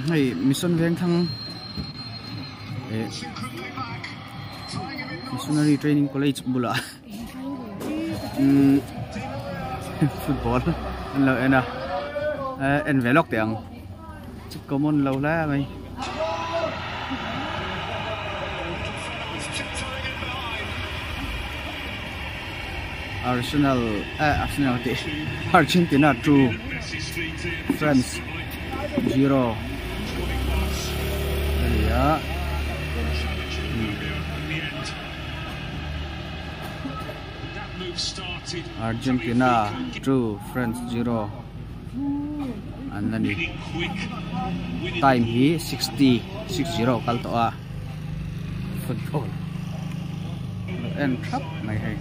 hay mission veng thang missionary training college bula football lo ena en velok tiang chit common lo la mai Arsenal Argentina 2 France 0 ya Argentina 2 France 0 and then time he 60 kal to a football and trap mai hay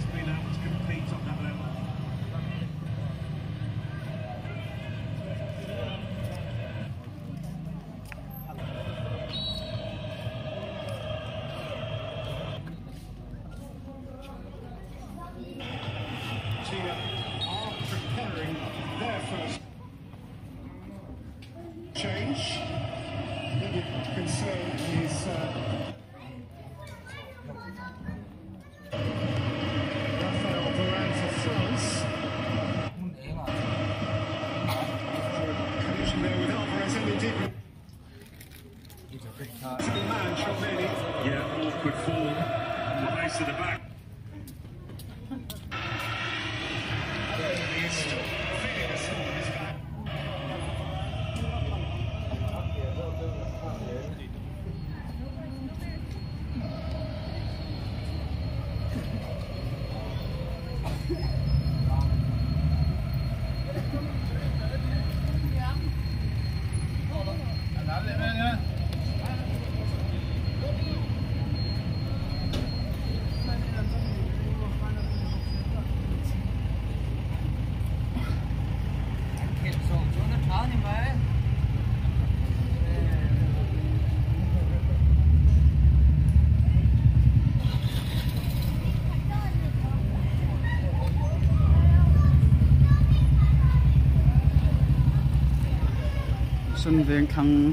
change. The concern is Raphael Varane for France. Collision there with Alvarez and indeed man Chouameni. Yeah, awkward form. Nice to the back. Xuân Veng Thăng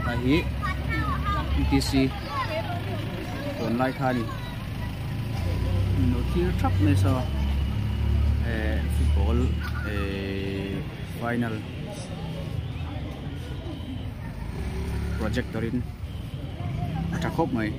tại Ý ETC còn lại khai nó thiếu thấp này sao football final projectorin chắc khóc mày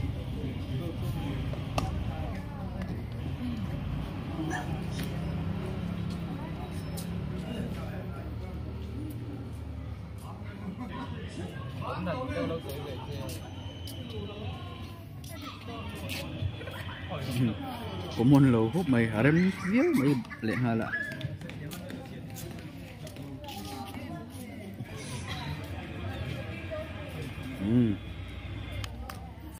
có môn lầu hút mày ở đây viếng mày lệ hà lạ